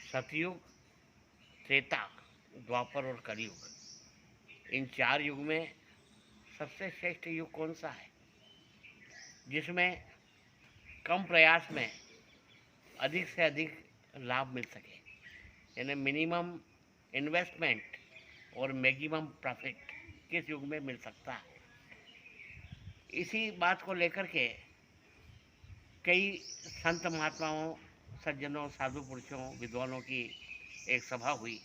सतयुग, त्रेता, द्वापर और कलयुग, इन चार युग में सबसे श्रेष्ठ युग कौन सा है, जिसमें कम प्रयास में अधिक से अधिक लाभ मिल सके, यानी मिनिमम इन्वेस्टमेंट और मैक्सिमम प्रॉफिट किस युग में मिल सकता है। इसी बात को लेकर के कई संत महात्माओं, सज्जनों, साधु पुरुषों, विद्वानों की एक सभा हुई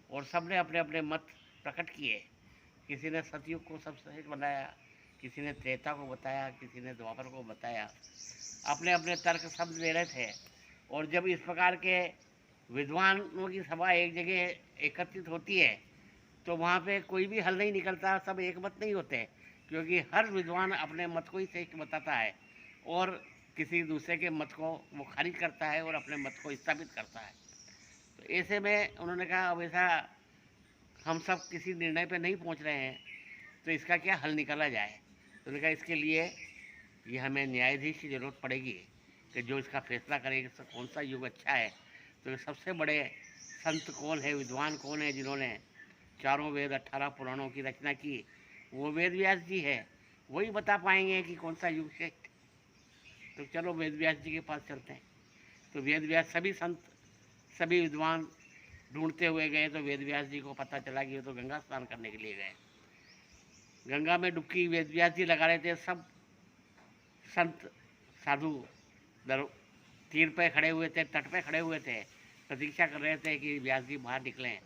और सबने अपने अपने मत प्रकट किए। किसी ने सतयुग को सबसे श्रेष्ठ बनाया, किसी ने त्रेता को बताया, किसी ने द्वापर को बताया। अपने अपने तर्क शब्द दे रहे थे। और जब इस प्रकार के विद्वानों की सभा एक जगह एकत्रित होती है तो वहाँ पे कोई भी हल नहीं निकलता, सब एक मत नहीं होते, क्योंकि हर विद्वान अपने मत को ही श्रेष्ठ बताता है और किसी दूसरे के मत को वो खारिज करता है और अपने मत को स्थापित करता है। तो ऐसे में उन्होंने कहा अब ऐसा हम सब किसी निर्णय पे नहीं पहुंच रहे हैं, तो इसका क्या हल निकाला जाए। तो उन्होंने कहा इसके लिए ये हमें न्यायाधीश की ज़रूरत पड़ेगी कि जो इसका फैसला करे कि कौन सा युग अच्छा है। तो सबसे बड़े संत कौन है, विद्वान कौन है जिन्होंने चारों वेद 18 पुराणों की रचना की, वो वेद व्यास जी है। वही बता पाएंगे कि कौन सा युग श्रेष्ठ। तो चलो वेद व्यास जी के पास चलते हैं। तो वेद व्यास सभी संत, सभी विद्वान ढूंढते हुए गए तो वेद व्यास जी को पता चला कि वो तो गंगा स्नान करने के लिए गए। गंगा में डुबकी वेद व्यास जी लगा रहे थे। सब संत साधु दर तीर पे खड़े हुए थे, तट पे खड़े हुए थे, प्रतीक्षा कर रहे थे कि व्यास जी बाहर निकलें।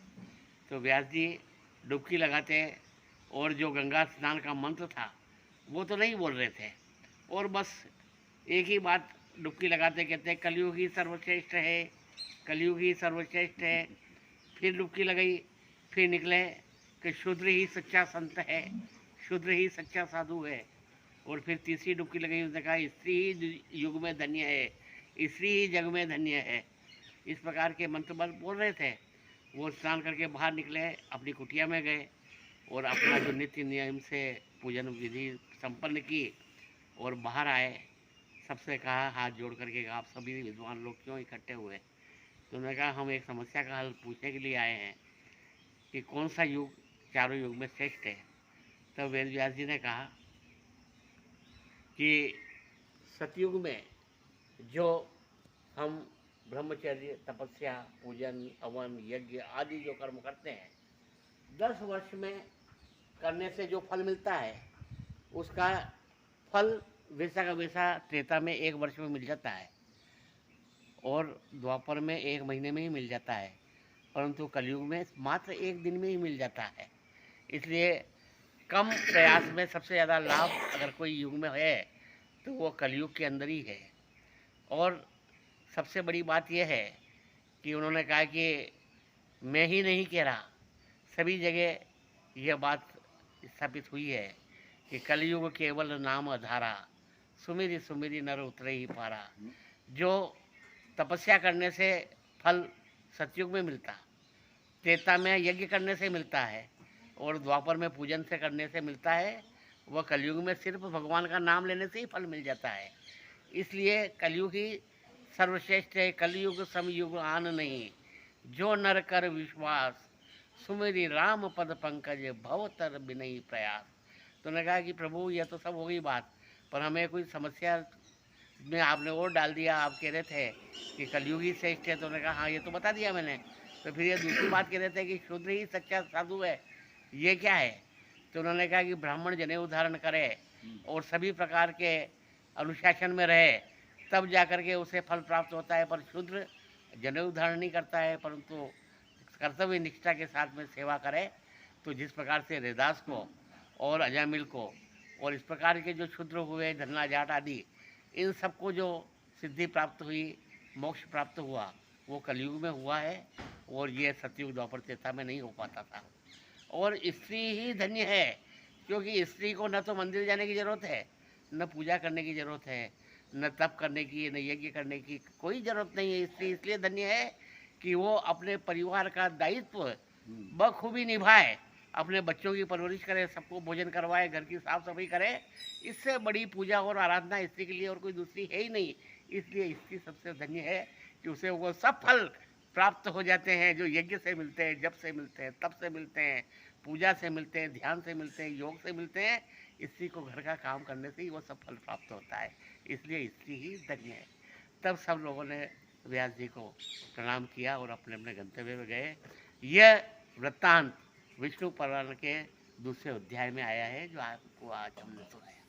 तो व्यास जी डुबकी लगाते और जो गंगा स्नान का मंत्र था वो तो नहीं बोल रहे थे, और बस एक ही बात डुबकी लगाते कहते हैं कलयुग ही सर्वश्रेष्ठ है, कलयुग ही सर्वश्रेष्ठ है। फिर डुबकी लगाई, फिर निकले कि शूद्र ही सच्चा संत है, शूद्र ही सच्चा साधु है। और फिर तीसरी डुबकी लगाई, उसने कहा स्त्री ही युग में धन्य है, स्त्री ही जग में धन्य है। इस प्रकार के मंत्र बोल रहे थे। वो स्नान करके बाहर निकले, अपनी कुटिया में गए और अपना जो नित्य नियम से पूजन विधि संपन्न की और बाहर आए। सबसे कहा, हाथ जोड़ करके, आप सभी विद्वान लोग क्यों इकट्ठे हुए। तो उन्होंने कहा हम एक समस्या का हल पूछने के लिए आए हैं कि कौन सा युग चारों युग में श्रेष्ठ है। तब वेद व्यास जी ने कहा कि सतयुग में जो हम ब्रह्मचर्य, तपस्या, पूजन, हवन, यज्ञ आदि जो कर्म करते हैं, 10 वर्ष में करने से जो फल मिलता है उसका फल वैसा का वैसा त्रेता में 1 वर्ष में मिल जाता है और द्वापर में 1 महीने में ही मिल जाता है, परंतु कलयुग में मात्र 1 दिन में ही मिल जाता है। इसलिए कम प्रयास में सबसे ज़्यादा लाभ अगर कोई युग में है तो वो कलयुग के अंदर ही है। और सबसे बड़ी बात यह है कि उन्होंने कहा कि मैं ही नहीं कह रहा, सभी जगह यह बात स्थापित हुई है कि कलयुग केवल नाम आधारा, सुमिरी सुमिरी नर उतरे ही पारा। जो तपस्या करने से फल सतयुग में मिलता, त्रेता में यज्ञ करने से मिलता है और द्वापर में पूजन से करने से मिलता है, वह कलयुग में सिर्फ भगवान का नाम लेने से ही फल मिल जाता है। इसलिए कलयुग ही सर्वश्रेष्ठ है। कलयुग समयुग आन नहीं, जो नर कर विश्वास, सुमेरी राम पद पंकज भवतर बिनई प्रयास। तो उन्होंने कहा कि प्रभु यह तो सब हो गई बात, पर हमें कोई समस्या में आपने और डाल दिया। आप कह रहे थे कि कलयुग ही श्रेष्ठ है, तो उन्होंने कहा हाँ ये तो बता दिया मैंने। तो फिर ये दूसरी बात कह रहे थे कि शूद्र ही सच्चा साधु है, ये क्या है। तो उन्होंने कहा कि ब्राह्मण जनेऊ धारण करे और सभी प्रकार के अनुशासन में रहे, तब जा कर के उसे फल प्राप्त होता है। पर शूद्र जनेऊ धारण नहीं करता है, परंतु कर्तव्य निष्ठा के साथ में सेवा करे। तो जिस प्रकार से रैदास को और अजामिल को और इस प्रकार के जो शूद्र हुए, धन्ना जाट आदि, इन सबको जो सिद्धि प्राप्त हुई, मोक्ष प्राप्त हुआ, वो कलयुग में हुआ है और ये सतयुग द्वापर त्रेता में नहीं हो पाता था। और स्त्री ही धन्य है, क्योंकि स्त्री को न तो मंदिर जाने की ज़रूरत है, न पूजा करने की ज़रूरत है, न तप करने की, न यज्ञ करने की कोई ज़रूरत नहीं है। स्त्री इसलिए धन्य है कि वो अपने परिवार का दायित्व बखूबी निभाए, अपने बच्चों की परवरिश करे, सबको भोजन करवाए, घर की साफ सफाई करे। इससे बड़ी पूजा और आराधना स्त्री के लिए और कोई दूसरी है ही नहीं। इसलिए स्त्री सबसे धन्य है कि उसे वो सब फल प्राप्त हो जाते हैं, जो यज्ञ से मिलते हैं, जप से मिलते हैं, तप से मिलते हैं, पूजा से मिलते हैं, ध्यान से मिलते हैं, योग से मिलते हैं, स्त्री को घर का काम करने से ही वो सब फल प्राप्त होता है। इसलिए स्त्री ही धन्य है। तब सब लोगों ने व्यास जी को प्रणाम किया और अपने अपने गंतव्य में गए। यह वृत्तांत विष्णु पुराण के दूसरे अध्याय में आया है, जो आपको आज हमने सुनाया।